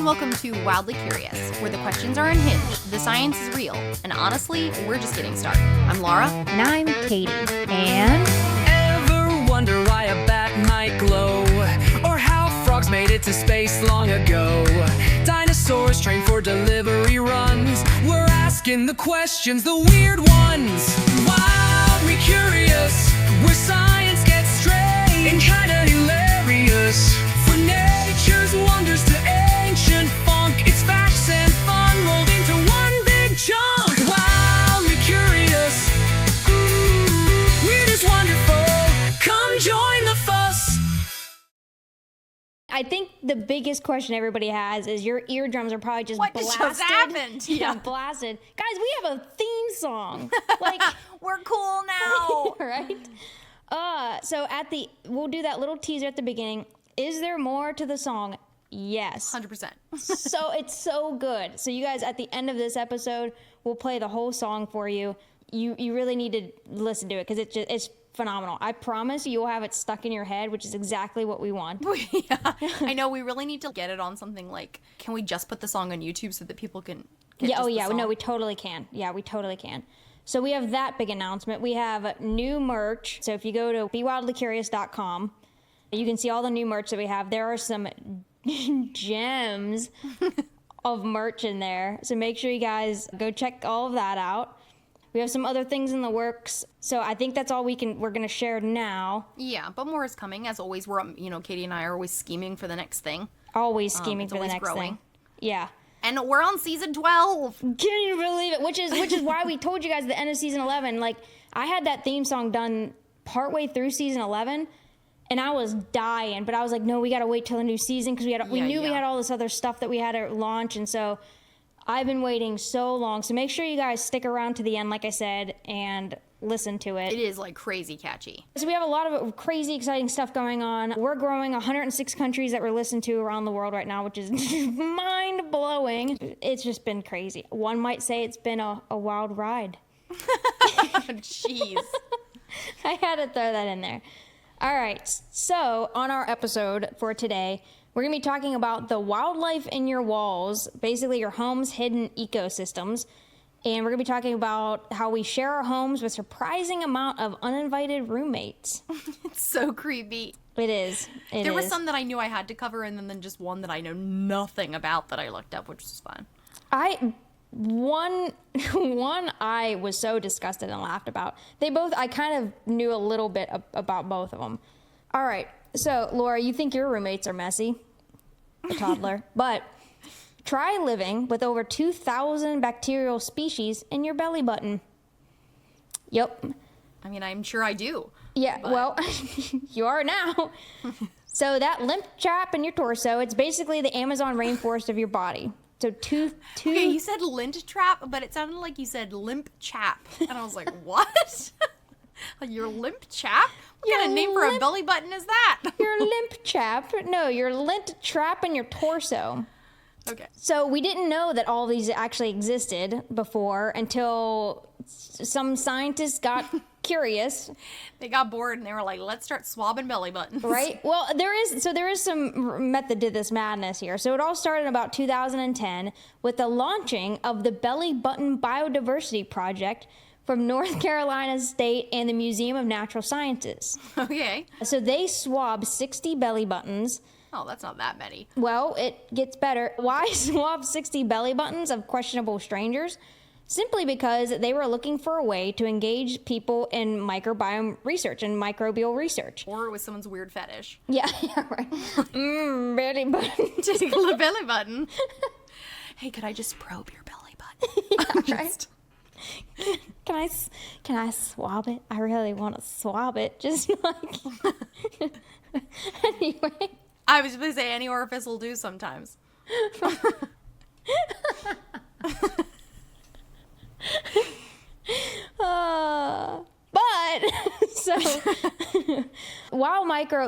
and welcome to Wildly Curious, where the questions are unhinged, the science is real, and honestly, we're just getting started. I'm Laura. And I'm Katie. And... Ever wonder why a bat might glow? Or how frogs made it to space long ago? Dinosaurs trained for delivery runs. We're asking the questions, the weird ones. Wildly curious, where science gets strange and kinda hilarious. For nature's wonders to ancient funk, it's facts and fun rolled into one big chunk. Wildly curious, weird is wonderful. Come join the fuss. I think the biggest question everybody has is your eardrums are probably just What blasted. just happened? Yeah, blasted. Guys, we have a theme song. Like, We're cool now. right? So we'll do that little teaser at the beginning. Is there more to the song? Yes. 100%. So it's so good. So you guys, at the end of this episode, we'll play the whole song for you. You really need to listen to it because it's phenomenal. I promise you'll have it stuck in your head, which is exactly what we want. Yeah, I know. We really need to get it on something like, can we just put the song on YouTube so that people can get Yeah, just the song? no, we totally can. Yeah, we totally can. So we have that big announcement. We have new merch. So if you go to bewildlycurious.com, you can see all the new merch that we have. There are some gems of merch in there. So make sure you guys go check all of that out. We have some other things in the works. So I think that's all we're going to share now. Yeah, but more is coming. As always, Katie and I are always scheming for the next thing. Always scheming it's for the always next growing. thing. Yeah. And we're on season 12. Can you believe it? Which is why we told you guys at the end of season 11. Like, I had that theme song done partway through season 11, and I was dying. But I was like, no, we got to wait till the new season because we knew we had all this other stuff that we had to launch, and so I've been waiting so long. So make sure you guys stick around to the end, like I said, and listen to it. It is like crazy catchy. So we have a lot of crazy, exciting stuff going on. We're growing 106 countries that we're listened to around the world right now, which is mind-blowing. It's just been crazy. One might say it's been a wild ride. Jeez. I had to throw that in there. All right, so on our episode for today, we're going to be talking about the wildlife in your walls, basically your home's hidden ecosystems. And we're going to be talking about how we share our homes with surprising amount of uninvited roommates. It's so creepy. It is. There were some that I knew I had to cover, and then just one that I know nothing about that I looked up, which was fun. One I was so disgusted and laughed about. I kind of knew a little bit about both of them. All right. So, Laura, you think your roommates are messy? A toddler. But try living with over 2,000 bacterial species in your belly button. Yep. I mean, I'm sure I do. Yeah, well, you are now. So that lymph trap in your torso, it's basically the Amazon rainforest of your body. So Okay, you said lint trap, but it sounded like you said limp chap. And I was like, what? Your limp chap? What kind of name for a belly button is that? Your limp chap? No, your lint trap in your torso. Okay. So we didn't know that all these actually existed before until some scientists got curious. They got bored and they were like, let's start swabbing belly buttons. Right? Well, there is some method to this madness here. So it all started in about 2010 with the launching of the Belly Button Biodiversity Project from North Carolina State and the Museum of Natural Sciences. Okay. So they swabbed 60 belly buttons. Oh, that's not that many. Well, it gets better. Why swab 60 belly buttons of questionable strangers? Simply because they were looking for a way to engage people in microbiome research and microbial research. Or it was someone's weird fetish. Yeah, right. Belly button. Tickle the belly button. Hey, could I just probe your belly button? Yeah, right. Can I swab it? I really want to swab it. Just like anyway. I was going to say any orifice will do sometimes.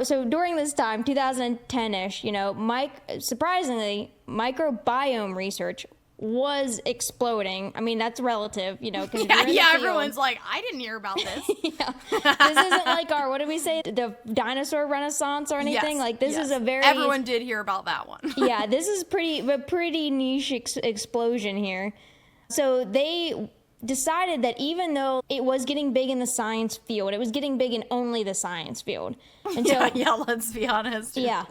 So during this time, 2010-ish, surprisingly, microbiome research was exploding. I mean, that's relative, you know. 'Cause everyone's like, I didn't hear about this. This isn't like our, what did we say, the dinosaur renaissance or anything. Yes, like this is a very everyone did hear about that one. yeah, this is a pretty niche explosion here. So they decided that even though it was getting big in the science field, it was getting big in only the science field. And so, let's be honest. yeah.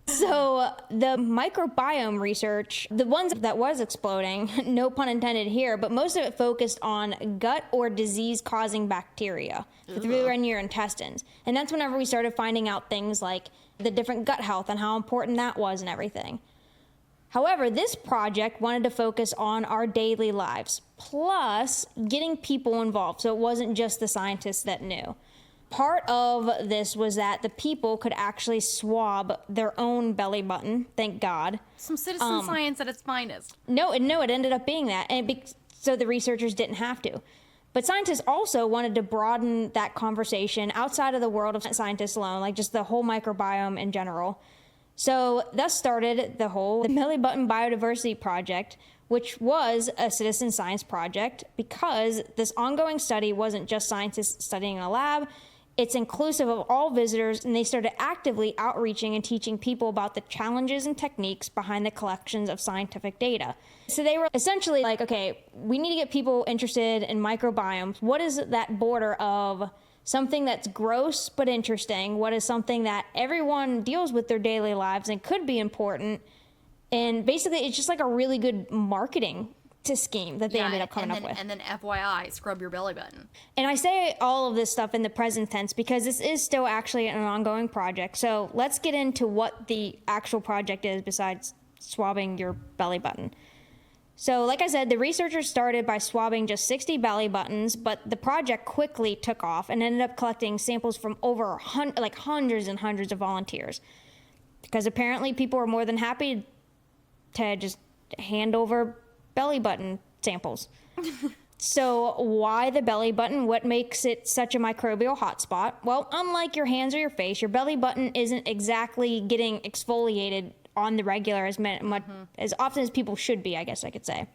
So the microbiome research, the ones that was exploding, no pun intended here, but most of it focused on gut or disease-causing bacteria through in your intestines. And that's whenever we started finding out things like the different gut health and how important that was and everything. However, this project wanted to focus on our daily lives, plus getting people involved, so it wasn't just the scientists that knew. Part of this was that the people could actually swab their own belly button, thank God. Some citizen science at its finest. No, it ended up being that, and so the researchers didn't have to. But scientists also wanted to broaden that conversation outside of the world of scientists alone, like just the whole microbiome in general. So thus started the Belly Button Biodiversity Project, which was a citizen science project because this ongoing study wasn't just scientists studying in a lab. It's inclusive of all visitors, and they started actively outreaching and teaching people about the challenges and techniques behind the collections of scientific data. So they were essentially like, okay, we need to get people interested in microbiomes. What is that border of something that's gross but interesting? What is something that everyone deals with their daily lives and could be important? And basically, it's just like a really good marketing scheme that they ended up coming up with. And then FYI, scrub your belly button. And I say all of this stuff in the present tense because this is still actually an ongoing project. So let's get into what the actual project is besides swabbing your belly button. So like I said, the researchers started by swabbing just 60 belly buttons, but the project quickly took off and ended up collecting samples from over hundreds and hundreds of volunteers. Because apparently people were more than happy to just hand over belly button samples. So why the belly button? What makes it such a microbial hotspot? Well, unlike your hands or your face, your belly button isn't exactly getting exfoliated on the regular as often as people should be, I guess I could say.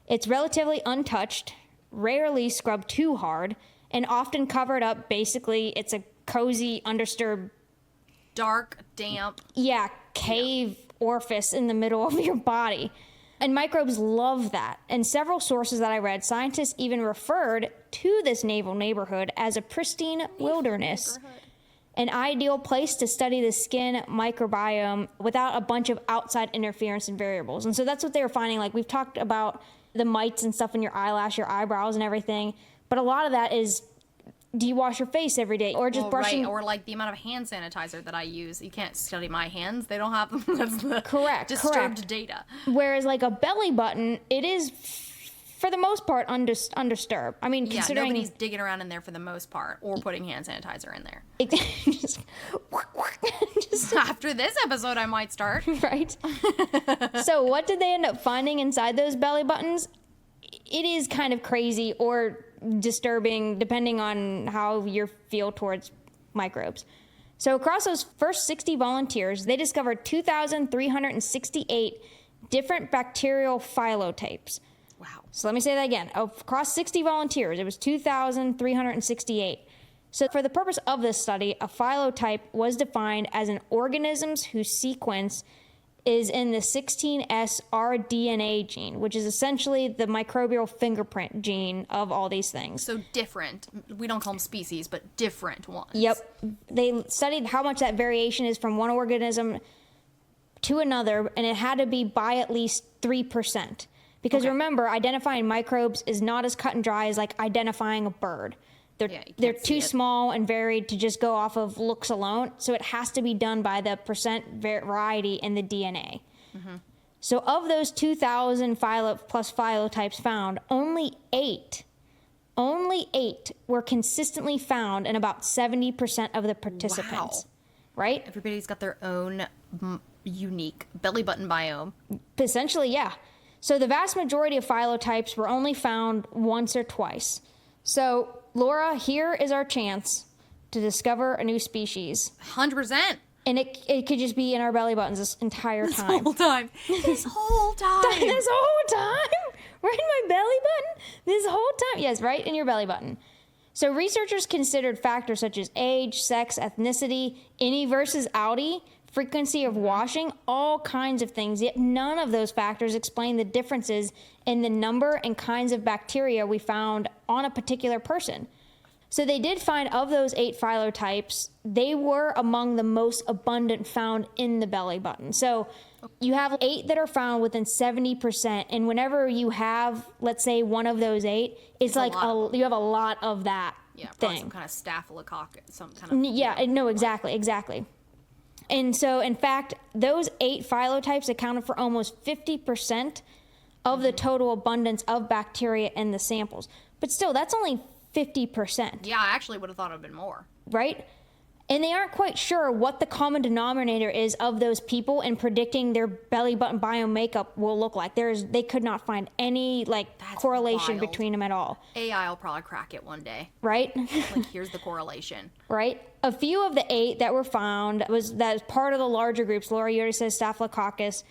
It's relatively untouched, rarely scrubbed too hard, and often covered up. Basically, it's a cozy, undisturbed, dark, damp, cave orifice in the middle of your body. And microbes love that. And several sources that I read, scientists even referred to this naval neighborhood as a pristine wilderness. An ideal place to study the skin microbiome without a bunch of outside interference and variables. And so that's what they were finding. Like, we've talked about the mites and stuff in your eyelash, your eyebrows and everything. But a lot of that is, do you wash your face every day? Or just brushing. Right. Or like the amount of hand sanitizer that I use. You can't study my hands. They don't have them. That's the disturbed data. Whereas like a belly button, it is for the most part undisturbed. I mean, considering nobody's digging around in there for the most part or putting hand sanitizer in there. just After this episode, I might start. Right. So what did they end up finding inside those belly buttons? It is kind of crazy or disturbing depending on how you feel towards microbes. So across those first 60 volunteers, they discovered 2,368 different bacterial phylotypes. Wow. So let me say that again. Across 60 volunteers, it was 2,368. So for the purpose of this study, a phylotype was defined as an organisms whose sequence is in the 16S rDNA gene, which is essentially the microbial fingerprint gene of all these things. So different. We don't call them species, but different ones. Yep. They studied how much that variation is from one organism to another, and it had to be by at least 3%. Because remember, identifying microbes is not as cut and dry as like identifying a bird. They're too small and varied to just go off of looks alone. So it has to be done by the percent variety in the DNA. Mm-hmm. So of those 2,000 plus phylotypes found, only eight were consistently found in about 70% of the participants. Wow. Right? Everybody's got their own unique belly button biome. Essentially, yeah. So the vast majority of phylotypes were only found once or twice. So, Laura, here is our chance to discover a new species. 100%. And it could just be in our belly buttons this entire time. Whole time. This whole time. This whole time? Right in my belly button? This whole time? Yes, right in your belly button. So researchers considered factors such as age, sex, ethnicity, innie versus outie, frequency of washing, all kinds of things. Yet none of those factors explain the differences in the number and kinds of bacteria we found on a particular person. So they did find, of those 8 phylotypes, they were among the most abundant found in the belly button. So you have 8 that are found within 70%, and whenever you have, let's say, one of those 8, it's like you have a lot of that thing. Some kind of staphylococcus, some kind of... Yeah, no, exactly. And so, in fact, those 8 phylotypes accounted for almost 50% of the total abundance of bacteria in the samples. But still, that's only 50%. Yeah, I actually would have thought it would have been more. Right? And they aren't quite sure what the common denominator is of those people and predicting their belly button biome makeup will look like. They could not find any correlation wild. Between them at all. AI will probably crack it one day. Right? Like, here's the correlation. Right? A few of the 8 that were found that was part of the larger groups. Laura, you already said Staphylococcus,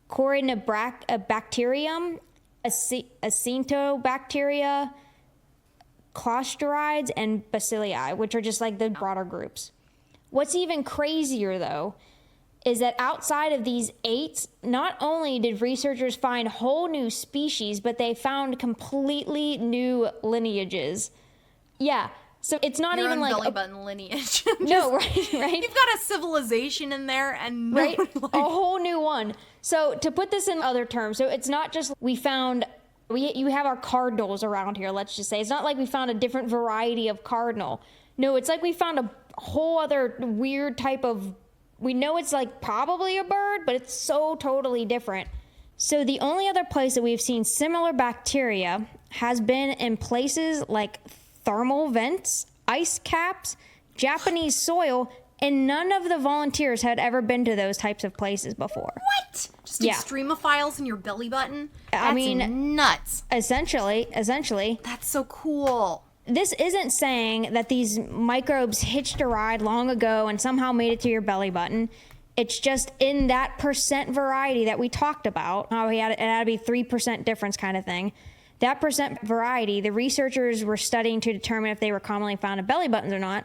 Corynebacterium, Acintobacteria, Clostridioides, and Bacilli, which are just like the broader groups. What's even crazier, though, is that outside of these 8, not only did researchers find whole new species, but they found completely new lineages. Yeah, so it's not Your even own like belly button lineage. No, right. You've got a civilization in there, and right, a whole new one. So to put this in other terms, so it's not just you have our cardinals around here, let's just say. It's not like we found a different variety of cardinal. No, it's like we found a whole other weird type of, we know it's like probably a bird, but it's so totally different. So the only other place that we've seen similar bacteria has been in places like thermal vents, ice caps, Japanese soil, and none of the volunteers had ever been to those types of places before. What? Just extremophiles in your belly button? I mean, nuts. Essentially. That's so cool. This isn't saying that these microbes hitched a ride long ago and somehow made it to your belly button. It's just in that percent variety that we talked about, how it had to be 3% difference kind of thing. That percent variety, the researchers were studying to determine if they were commonly found in belly buttons or not.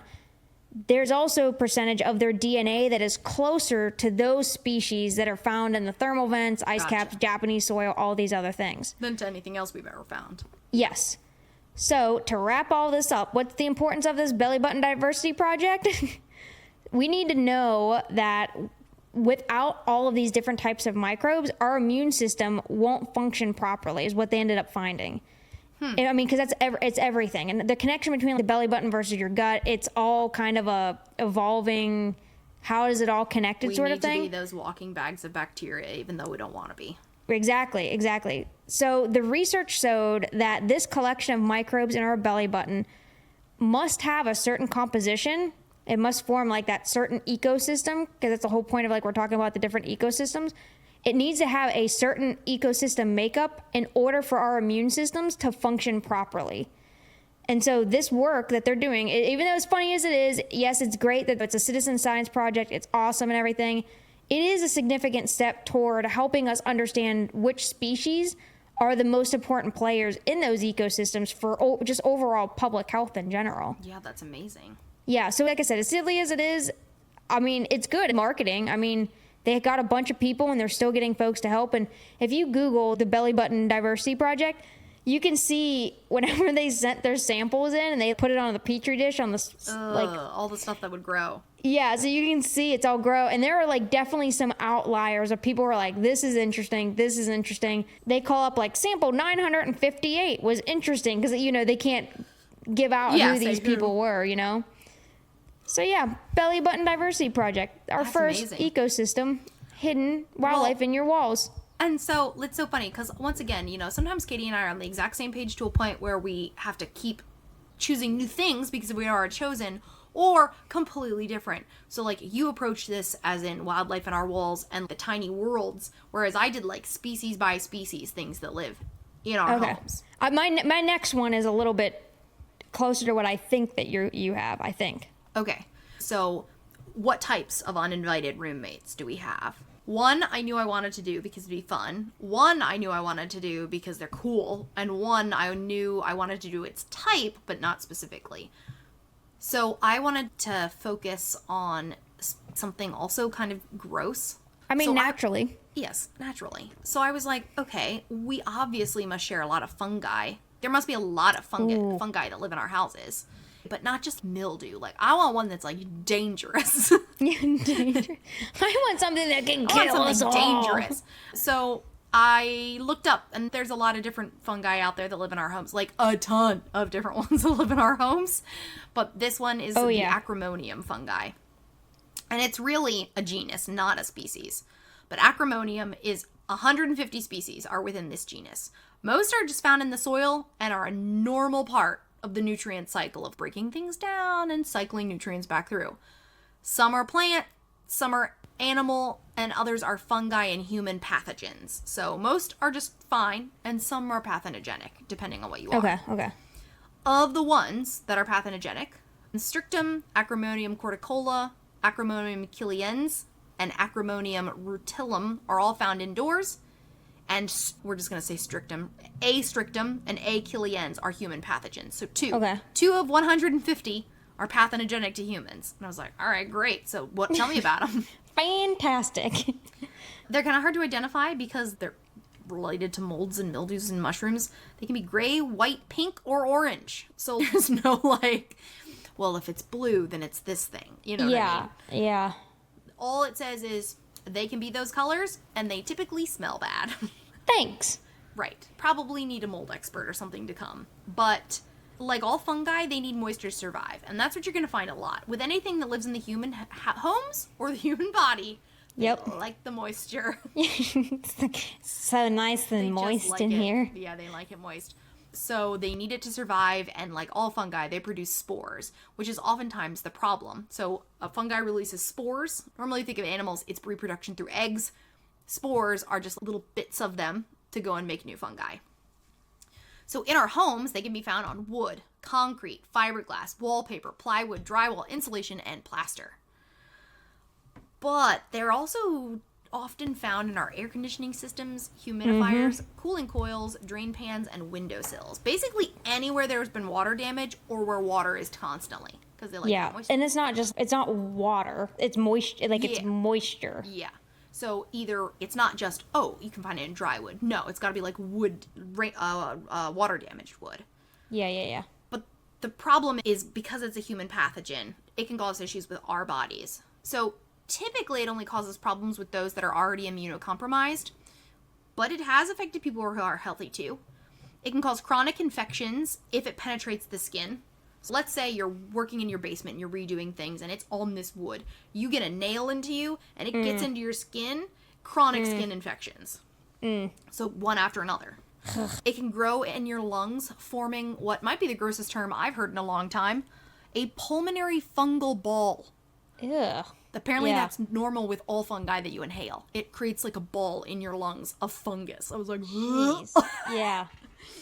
There's also a percentage of their DNA that is closer to those species that are found in the thermal vents, ice caps, Japanese soil, all these other things. Than to anything else we've ever found. Yes. So to wrap all this up, what's the importance of this belly button diversity project? We need to know that without all of these different types of microbes, our immune system won't function properly, is what they ended up finding. I mean, because it's everything. And the connection between the belly button versus your gut, it's all kind of a evolving, how is it all connected sort of thing. We need to be those walking bags of bacteria, even though we don't want to be. Exactly. So the research showed that this collection of microbes in our belly button must have a certain composition. It must form like that certain ecosystem, because that's the whole point of like we're talking about the different ecosystems. It needs to have a certain ecosystem makeup in order for our immune systems to function properly. And so this work that they're doing, even though as funny as it is, yes, it's great that it's a citizen science project, it's awesome and everything, it is a significant step toward helping us understand which species are the most important players in those ecosystems for just overall public health in general. Yeah, that's amazing. Yeah, so like I said, as silly as it is, I mean, it's good marketing. I mean, they got a bunch of people and they're still getting folks to help. And if you Google the Belly Button Diversity Project, you can see whenever they sent their samples in and they put it on the petri dish on the all the stuff that would grow. Yeah, so you can see it's all grow. And there are like definitely some outliers of people who are like, this is interesting. They call up like sample 958 was interesting because, you know, they can't give out who these people were, you know. So yeah, Belly Button Diversity Project, our first ecosystem, hidden wildlife in your walls. And so it's so funny because once again, you know, sometimes Katie and I are on the exact same page to a point where we have to keep choosing new things because we are chosen, or completely different. So like you approach this as in wildlife in our walls and the tiny worlds, whereas I did like species by species, things that live in our homes. My next one is a little bit closer to what I think that you have, I think. Okay, so what types of uninvited roommates do we have? One I knew I wanted to do because it'd be fun. One I knew I wanted to do because they're cool. And one I knew I wanted to do its type, but not specifically. So I wanted to focus on something also kind of gross. I mean, So naturally. Yes, naturally. So I was like, okay, we obviously must share a lot of fungi. There must be a lot of fungi that live in our houses. But not just mildew. Like, I want one that's, like, dangerous. I want something that can kill us all. Dangerous. So I looked up, and there's a lot of different fungi out there that live in our homes. Like, a ton of different ones that live in our homes. But this one is the acremonium fungi. And it's really a genus, not a species. But acremonium is 150 species are within this genus. Most are just found in the soil and are a normal part of the nutrient cycle of breaking things down and cycling nutrients back through. Some are plant, some are animal, and others are fungi and human pathogens. So most are just fine, and some are pathogenic, depending on what you are. Okay. Of the ones that are pathogenic, Strictum, Acremonium corticola, Acremonium kiliens, and Acremonium rutilum are all found indoors. And we're just going to say strictum. A strictum and A kiliens are human pathogens. So two. Okay. 2 of 150 are pathogenic to humans. And I was like, all right, great. So tell me about them. Fantastic. They're kind of hard to identify because they're related to molds and mildews and mushrooms. They can be gray, white, pink, or orange. So there's no like, well, if it's blue, then it's this thing. You know what I mean? Yeah. All it says is they can be those colors, and they typically smell bad. Thanks. Right. Probably need a mold expert or something to come. But like all fungi, they need moisture to survive. And that's what you're going to find a lot. With anything that lives in the human homes or the human body, Yep. they like the moisture. It's so nice and moist in here. Yeah, they like it moist. So they need it to survive, and like all fungi, they produce spores, which is oftentimes the problem. So a fungi releases spores. Normally think of animals, it's reproduction through eggs. Spores are just little bits of them to go and make new fungi. So in our homes, they can be found on wood, concrete, fiberglass, wallpaper, plywood, drywall, insulation, and plaster. But they're also often found in our air conditioning systems, humidifiers, cooling coils, drain pans, and windowsills. Basically anywhere there's been water damage or where water is constantly. Because they like moisture. And it's not water. It's moisture. It's moisture. Yeah. So either it's not just, you can find it in dry wood. No, it's got to be like wood, water damaged wood. Yeah. But the problem is because it's a human pathogen, it can cause issues with our bodies. So typically it only causes problems with those that are already immunocompromised, but it has affected people who are healthy too. It can cause chronic infections if it penetrates the skin. So let's say you're working in your basement and you're redoing things and it's on this wood. You get a nail into you and it gets into your skin, chronic skin infections. So one after another. It can grow in your lungs, forming what might be the grossest term I've heard in a long time, a pulmonary fungal ball. Ew. Apparently that's normal with all fungi that you inhale. It creates like a ball in your lungs of fungus. I was like, jeez. Yeah.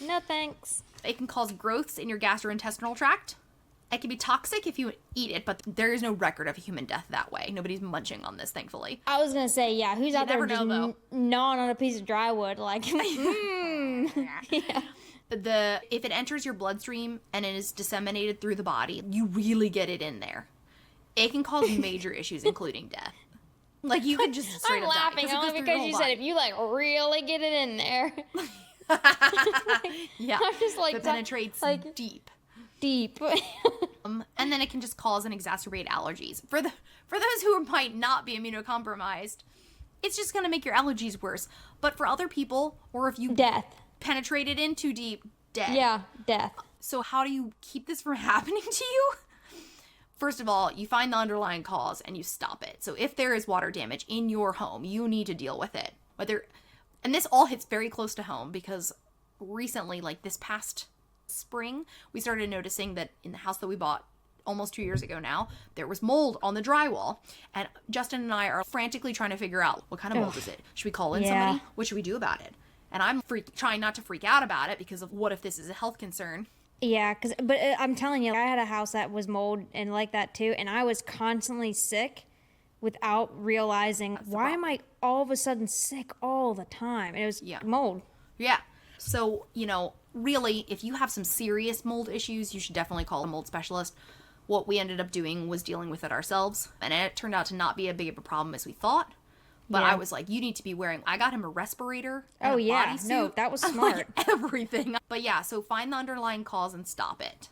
No thanks. It can cause growths in your gastrointestinal tract. It can be toxic if you eat it, but there is no record of a human death that way. Nobody's munching on this, thankfully. I was gonna say, yeah, who's out there just gnawing on a piece of dry wood like, Yeah. If it enters your bloodstream and it is disseminated through the body, you really get it in there. It can cause major issues, including death. Like, you could just straight up die. I'm laughing only because you said if you, really get it in there. Yeah. I'm just it penetrates deep. And then it can just cause and exacerbate allergies. For those who might not be immunocompromised, it's just going to make your allergies worse. But for other people, or if you penetrate it in too deep, death. Yeah, death. So how do you keep this from happening to you? First of all, you find the underlying cause and you stop it. So if there is water damage in your home, you need to deal with it. And this all hits very close to home because recently, like this past spring, we started noticing that in the house that we bought almost 2 years ago now, there was mold on the drywall. And Justin and I are frantically trying to figure out what kind of mold is it? Should we call in somebody? What should we do about it? And I'm trying not to freak out about it because of what if this is a health concern. Yeah, but I'm telling you, I had a house that was mold and like that too, and I was constantly sick without realizing why am I all of a sudden sick all the time? And it was mold. Yeah. So, really, if you have some serious mold issues, you should definitely call a mold specialist. What we ended up doing was dealing with it ourselves, and it turned out to not be as big of a problem as we thought. But I was like, you need to be wearing, I got him a respirator and a bodysuit. No, that was smart. Like everything. But yeah, so find the underlying cause and stop it.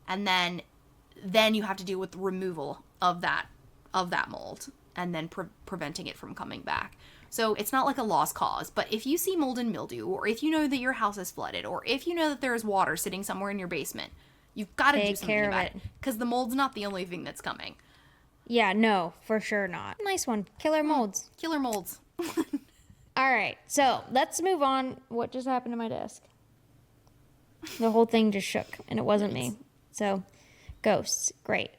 And then you have to deal with the removal of that mold and then preventing it from coming back. So it's not like a lost cause, but if you see mold and mildew, or if you know that your house is flooded, or if you know that there is water sitting somewhere in your basement, you've got to do something about it. Because the mold's not the only thing that's coming. Yeah, no, for sure not. Nice one. Killer molds. Killer molds. All right, so let's move on. What just happened to my desk? The whole thing just shook, and it wasn't me. So, ghosts. Great.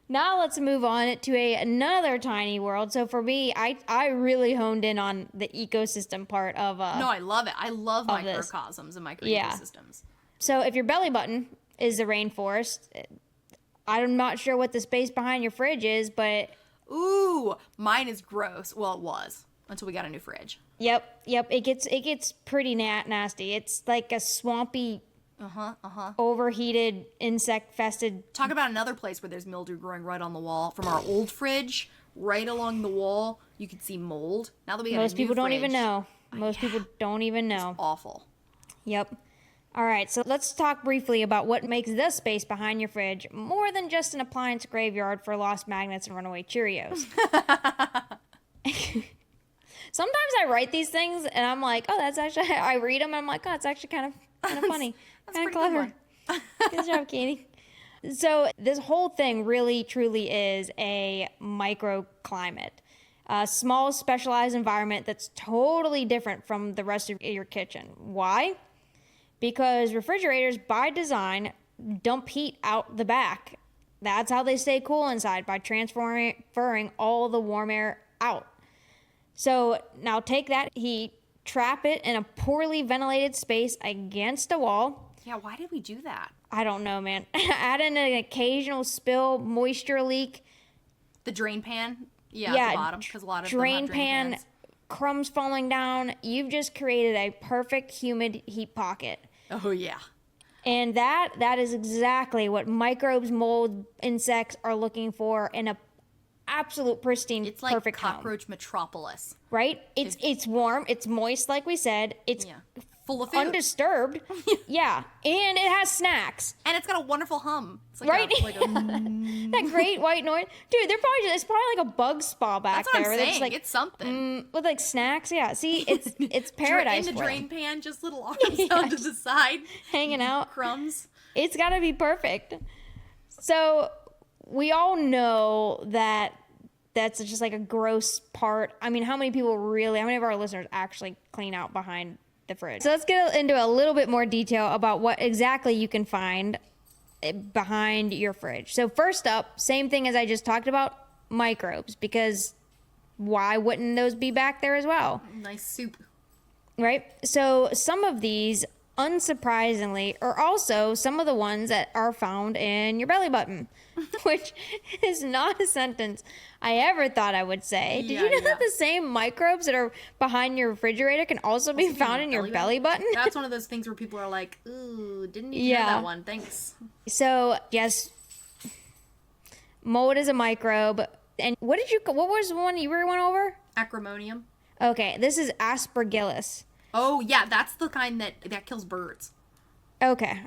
Now let's move on to another tiny world. So for me, I really honed in on the ecosystem part of No, I love it. I love microcosms and microecosystems. So if your belly button is the rainforest, I'm not sure what the space behind your fridge is, but ooh, mine is gross. Well, it was until we got a new fridge. Yep. It gets pretty nasty. It's like a swampy, overheated, insect-fested. Talk about another place where there's mildew growing right on the wall. From our old fridge, right along the wall, you could see mold. Now that we got Most a new people don't fridge, even know. Most people don't even know. It's awful. Yep. All right, so let's talk briefly about what makes this space behind your fridge more than just an appliance graveyard for lost magnets and runaway Cheerios. Sometimes I write these things and I'm like, oh, that's actually, I read them and I'm like, oh, it's actually kind of funny, kind of clever. Good job, Katie. So this whole thing really, truly is a microclimate. A small, specialized environment that's totally different from the rest of your kitchen. Why? Because refrigerators, by design, dump heat out the back. That's how they stay cool inside, by transferring all the warm air out. So now take that heat, trap it in a poorly ventilated space against a wall. Yeah, why did we do that? I don't know, man. Add in an occasional spill, moisture leak. The drain pan? Yeah, at the bottom, because a lot of drain pan, crumbs falling down. You've just created a perfect humid heat pocket. Oh, yeah. And that is exactly what microbes, mold, insects are looking for in a absolute pristine, it's like perfect cockroach home. metropolis. Right? It's warm, it's moist, like we said. It's full of food. Undisturbed. Yeah. And it has snacks. And it's got a wonderful hum. It's like right? that great white noise. Dude, it's probably like a bug spa back That's what there. I'm saying. Like, it's something. With like snacks. Yeah. See, it's paradise. In the for drain them. pan, just little arms down to the side. Hanging out. Crumbs. It's got to be perfect. So we all know that that's just like a gross part. I mean, how many of our listeners actually clean out behind the fridge? So let's get into a little bit more detail about what exactly you can find behind your fridge. So first up, same thing as I just talked about, microbes, because why wouldn't those be back there as well? Nice soup. Right? So some of these, unsurprisingly, are also some of the ones that are found in your belly button, which is not a sentence I ever thought I would say. Did you know that the same microbes that are behind your refrigerator can also be found in your belly button? That's one of those things where people are like, ooh, didn't need to know that one. Thanks. So, yes, mold is a microbe. And what was the one you went over? Acromonium. Okay, this is aspergillus. Oh, yeah, that's the kind that kills birds. Okay.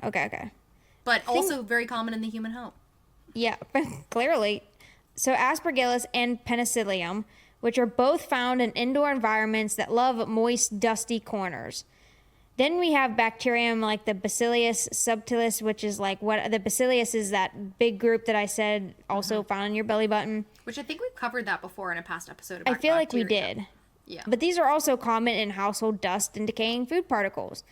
But also very common in the human home. Yeah, clearly. So aspergillus and penicillium, which are both found in indoor environments that love moist, dusty corners. Then we have bacterium like the Bacillus subtilis, which is like the Bacillus is that big group that I said also found in your belly button. Which I think we've covered that before in a past episode about I feel bacteria. like we did. Yeah. But these are also common in household dust and decaying food particles.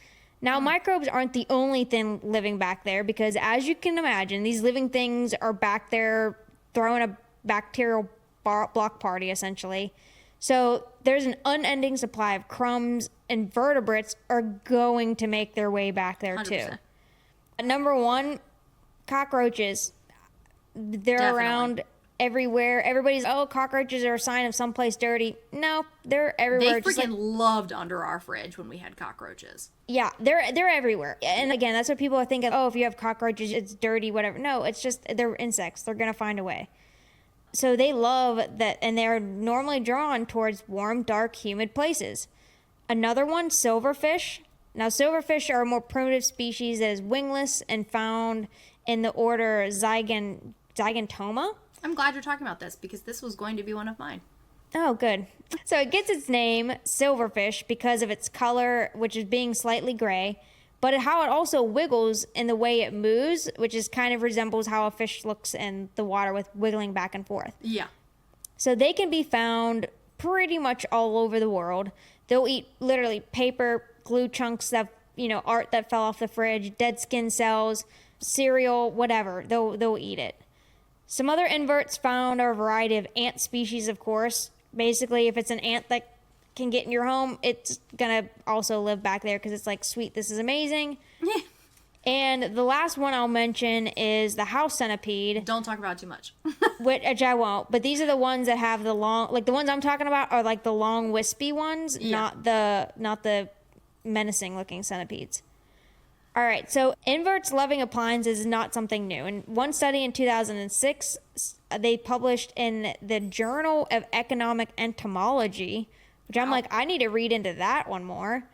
Now, microbes aren't the only thing living back there because, as you can imagine, these living things are back there throwing a bacterial block party, essentially. So there's an unending supply of crumbs, and vertebrates are going to make their way back there too. 100%. Number one, cockroaches. They're Definitely. around everywhere. Everybody's, oh, cockroaches are a sign of someplace dirty. No, they're everywhere. They just freaking loved under our fridge when we had cockroaches. yeah, they're everywhere. And again, that's what people are thinking. Oh, if you have cockroaches, it's dirty, whatever. No, it's just they're insects. They're gonna find a way. So they love that, and they're normally drawn towards warm, dark, humid places. Another one, silverfish. Now, silverfish are a more primitive species that is wingless and found in the order Zygentoma. I'm glad you're talking about this because this was going to be one of mine. Oh, good. So it gets its name, silverfish, because of its color, which is being slightly gray, but how it also wiggles in the way it moves, which is kind of resembles how a fish looks in the water with wiggling back and forth. Yeah. So they can be found pretty much all over the world. They'll eat literally paper, glue chunks that, art that fell off the fridge, dead skin cells, cereal, whatever. They'll eat it. Some other inverts found are a variety of ant species, of course. Basically, if it's an ant that can get in your home, it's gonna also live back there because it's like, sweet, this is amazing. And the last one I'll mention is the house centipede. Don't talk about it too much. Which I won't, but these are the ones that have the long, like the ones I'm talking about are like the long wispy ones, Yeah. not the menacing looking centipedes. All right, so inverts loving appliances is not something new. In one study in 2006, they published in the Journal of Economic Entomology, which I'm like, I need to read into that one more,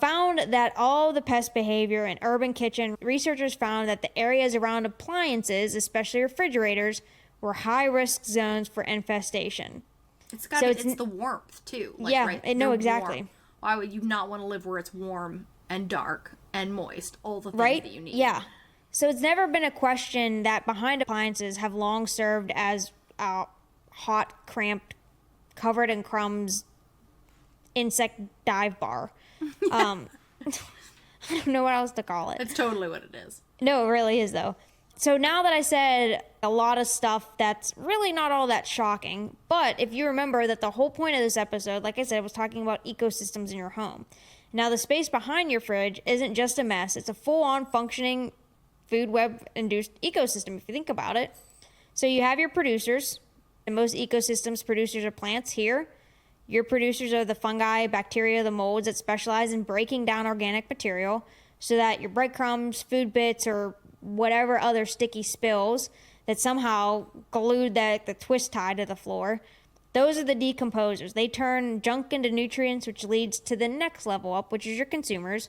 found that all the pest behavior in urban kitchen, researchers found that the areas around appliances, especially refrigerators, were high-risk zones for infestation. It's got So it's the warmth too. Like, Yeah, right? I know They're exactly. warm. Why would you not want to live where it's warm and dark and moist? All the things Right? that you need. Yeah. So it's never been a question that behind appliances have long served as a hot, cramped, covered in crumbs insect dive bar. I don't know what else to call it. It's totally what it is. No, it really is, though. So now that I said a lot of stuff that's really not all that shocking, but if you remember that the whole point of this episode, like I said, was talking about ecosystems in your home. Now, the space behind your fridge isn't just a mess. It's a full-on functioning food web-induced ecosystem, if you think about it. So you have your producers, and most ecosystems producers are plants here. Your producers are the fungi, bacteria, the molds that specialize in breaking down organic material so that your breadcrumbs, food bits, or whatever other sticky spills that somehow glued the twist tie to the floor, those are the decomposers. They turn junk into nutrients, which leads to the next level up, which is your consumers,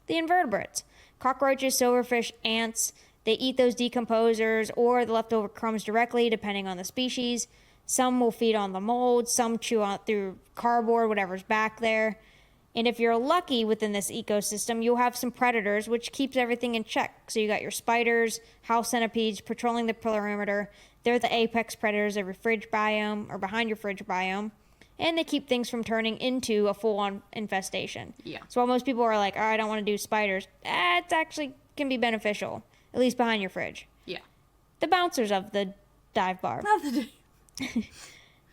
the invertebrates. Cockroaches, silverfish, ants, they eat those decomposers or the leftover crumbs directly, depending on the species. Some will feed on the mold, some chew on through cardboard, whatever's back there. And if you're lucky within this ecosystem, you'll have some predators, which keeps everything in check. So you got your spiders, house centipedes patrolling the perimeter. They're the apex predators of your fridge biome or behind your fridge biome. And they keep things from turning into a full-on infestation. Yeah. So while most people are like, oh, I don't want to do spiders, it actually can be beneficial, at least behind your fridge. Yeah. The bouncers of the dive bar. Nothing.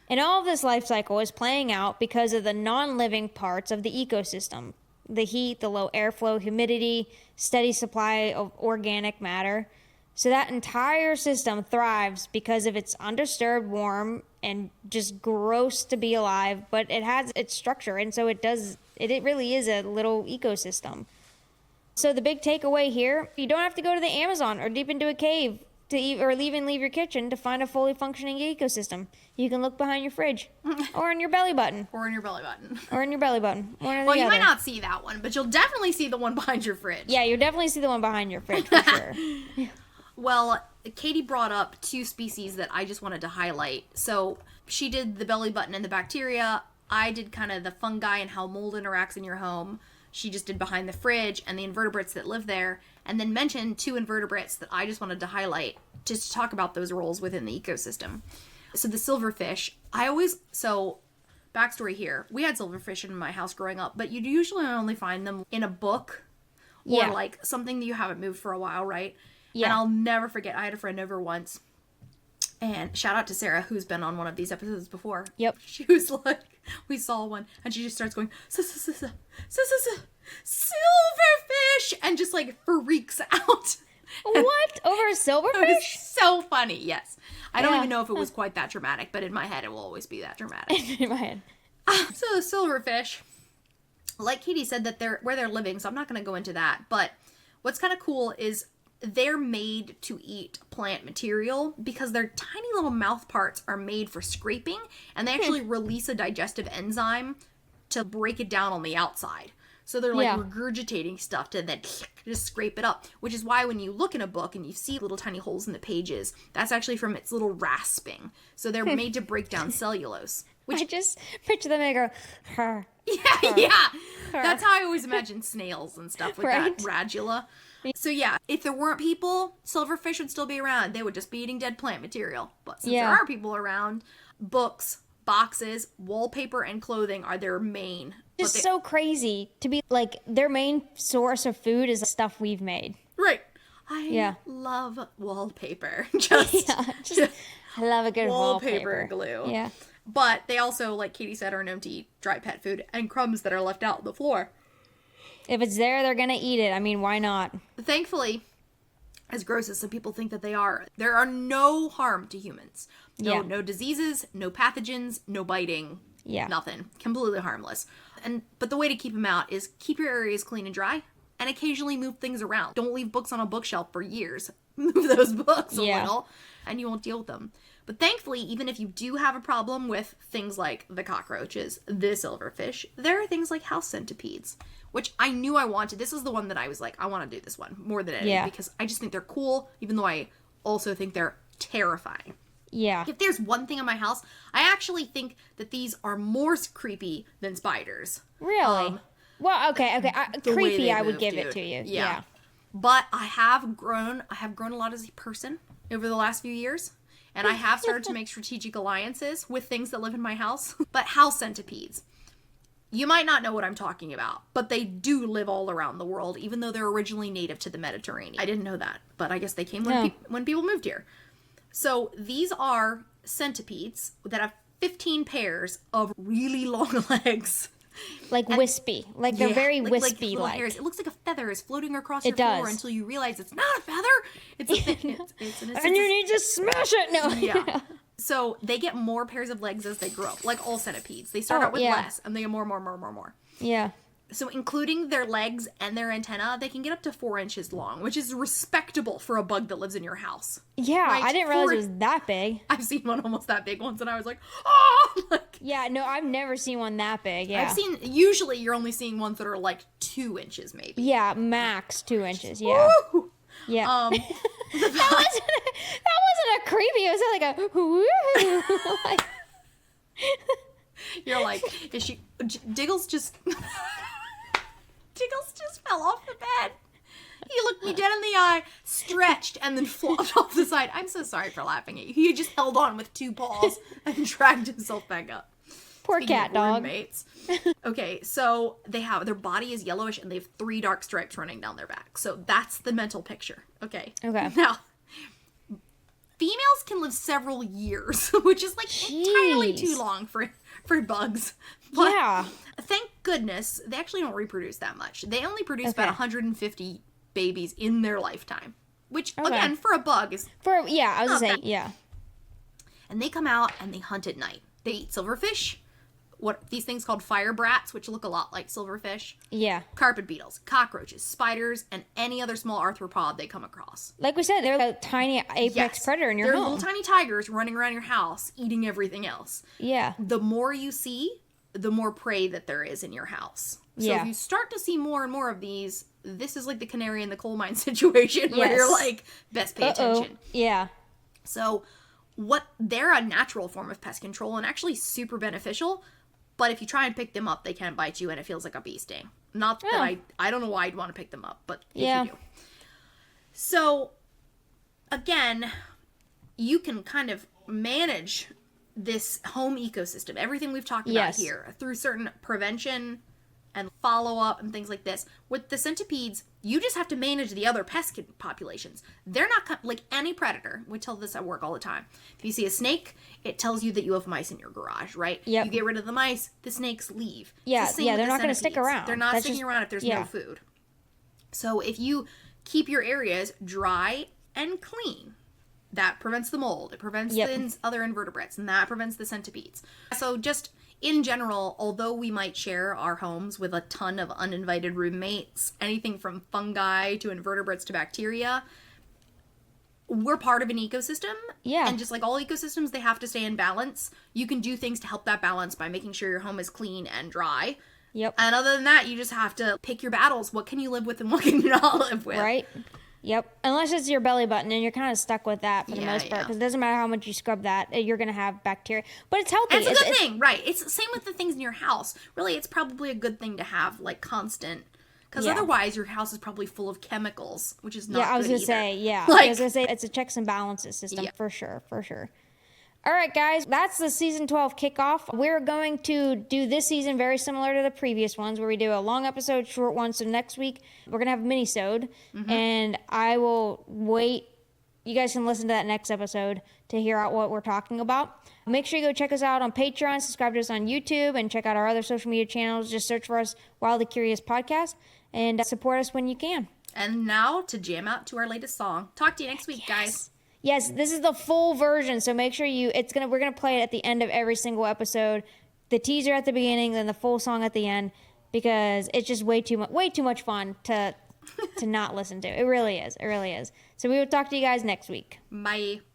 And all of this life cycle is playing out because of the non-living parts of the ecosystem. The heat, the low airflow, humidity, steady supply of organic matter. So that entire system thrives because of its undisturbed, warm, and just gross to be alive, but it has its structure, and so it really is a little ecosystem. So the big takeaway here, you don't have to go to the Amazon or deep into a cave or even leave your kitchen to find a fully functioning ecosystem. You can look behind your fridge or in your belly button. Or in your belly button. Or in your belly button. One or the Well, you other. might not see that one, but you'll definitely see the one behind your fridge. Yeah, you'll definitely see the one behind your fridge for sure. Well, Katie brought up two species that I just wanted to highlight. So she did the belly button and the bacteria. I did kind of the fungi and how mold interacts in your home. She just did behind the fridge and the invertebrates that live there. And then mentioned two invertebrates that I just wanted to highlight just to talk about those roles within the ecosystem. So the silverfish, backstory here. We had silverfish in my house growing up, but you'd usually only find them in a book or Yeah. like something that you haven't moved for a while, right? Yeah. And I'll never forget, I had a friend over once And shout out to Sarah, who's been on one of these episodes before. Yep. She was like, we saw one, and she just starts going, silverfish, and just like freaks out. What? Over a It was silverfish? so funny, yes. I don't Yeah. even know if it was quite that dramatic, but in my head, it will always be that dramatic. In my head. So the silverfish, like Katie said, that they're where they're living, so I'm not going to go into that. But what's kind of cool is they're made to eat plant material because their tiny little mouth parts are made for scraping, and they actually release a digestive enzyme to break it down on the outside. So they're like Yeah. regurgitating stuff to then just scrape it up, which is why when you look in a book and you see little tiny holes in the pages, that's actually from its little rasping. So they're made to break down cellulose. I just picture them and I go, her. Yeah. That's how I always imagine snails and stuff like Right. that. Radula. So yeah, if there weren't people, silverfish would still be around. They would just be eating dead plant material. But since there are people around, books, boxes, wallpaper, and clothing are their main. Just so crazy to be like their main source of food is stuff we've made. Right. I love wallpaper. Just I love a good wallpaper wallpaper. glue. Yeah. But they also, like Katie said, are known to eat dry pet food and crumbs that are left out on the floor. If it's there, they're gonna eat it. I mean, why not? Thankfully, as gross as some people think that they are, there are no harm to humans. No diseases, no pathogens, no biting, nothing. Completely harmless. But the way to keep them out is keep your areas clean and dry, and occasionally move things around. Don't leave books on a bookshelf for years. Move those books a little, and you won't deal with them. But thankfully, even if you do have a problem with things like the cockroaches, the silverfish, there are things like house centipedes, which I knew I wanted. This is the one that I was like, I want to do this one more than anything because I just think they're cool, even though I also think they're terrifying. Yeah. If there's one thing in my house, I actually think that these are more creepy than spiders. Really? Well, okay. The way Creepy, they I would move, give it dude. to you. Yeah. But I have grown a lot as a person over the last few years. And I have started to make strategic alliances with things that live in my house. But house centipedes. You might not know what I'm talking about, but they do live all around the world, even though they're originally native to the Mediterranean. I didn't know that, but I guess they came when people moved here. So these are centipedes that have 15 pairs of really long legs. Like wispy. Like they're very wispy little like. hairs. It looks like a feather is floating across It your floor does. until you realize it's not a feather. It's a thing. And you need to smash it. No. Yeah. So they get more pairs of legs as they grow up, like all centipedes. They start out with less, and they get more. Yeah. So including their legs and their antenna, they can get up to 4 inches long, which is respectable for a bug that lives in your house. Yeah, Right? I didn't realize it was that big. I've seen one almost that big once, and I was like, oh! Like, Yeah, no, I've never seen one that big. Yeah. usually you're only seeing ones that are like 2 inches, maybe. Yeah, max 2 inches. Yeah. Woo! Yeah. That wasn't a creepy. It was like a woo. Like, You're like, is she... Diggles just fell off the bed. He looked me dead in the eye, stretched, and then flopped off the side. I'm so sorry for laughing at you. He just held on with 2 paws and dragged himself back up. poor cat dog. Mates. Okay, so their body is yellowish and they have 3 dark stripes running down their back. So that's the mental picture. Okay. Okay. Now, females can live several years, which is like entirely too long for bugs. But Yeah. thank goodness they actually don't reproduce that much. They only produce about 150 babies in their lifetime, which again for a bug is I was gonna say, bad. yeah. And they come out and they hunt at night. They eat silverfish, these things called fire brats, which look a lot like silverfish, Yeah. carpet beetles, cockroaches, spiders, and any other small arthropod they come across. Like we said, they're a tiny apex predator in your They're home. little tiny tigers running around your house, eating everything else. Yeah. The more you see, the more prey that there is in your house. So Yeah. if you start to see more and more of these, this is like the canary in the coal mine situation where Yes. you're like, best pay attention. Yeah. So they're a natural form of pest control and actually super beneficial, but if you try and pick them up, they can bite you and it feels like a bee sting. Not that I don't know why I'd want to pick them up, but if you do. So again, you can kind of manage this home ecosystem, everything we've talked about here, through certain prevention and follow up and things like this. With the centipedes, you just have to manage the other pest populations. They're not like any predator. We tell this at work all the time. If you see a snake, it tells you that you have mice in your garage, right? Yep. You get rid of the mice, the snakes leave. Yeah, It's the same yeah, with they're the not going to stick centipedes. around. They're not That's sticking just- around if there's yeah. no food. So if you keep your areas dry and clean, that prevents the mold. It prevents Yep. the other invertebrates, and that prevents the centipedes. So just in general, although we might share our homes with a ton of uninvited roommates, anything from fungi to invertebrates to bacteria, we're part of an ecosystem. Yeah. And just like all ecosystems, they have to stay in balance. You can do things to help that balance by making sure your home is clean and dry. Yep. And other than that, you just have to pick your battles. What can you live with and what can you not live with? Right? Yep. Unless it's your belly button, and you're kind of stuck with that for the Yeah, most part, yeah. because it doesn't matter how much you scrub that, you're going to have bacteria. But it's healthy. And it's a good thing, right? It's the same with the things in your house. Really, it's probably a good thing to have, like, constant. Because Yeah. otherwise, your house is probably full of chemicals, which is not Yeah, I was good going to either. say, yeah. Like- I was going to say, it's a checks and balances system, Yeah. for sure, for sure. All right, guys, that's the season 12 kickoff. We're going to do this season very similar to the previous ones, where we do a long episode, short one. So next week, we're going to have a mini-sode, and I will wait. You guys can listen to that next episode to hear out what we're talking about. Make sure you go check us out on Patreon, subscribe to us on YouTube, and check out our other social media channels. Just search for us, Wildly Curious Podcast, and support us when you can. And now to jam out to our latest song. Talk to you next week, guys. Yes, this is the full version, so make sure we're gonna play it at the end of every single episode. The teaser at the beginning, then the full song at the end, because it's just way too much fun to not listen to. It really is. So we will talk to you guys next week. Bye.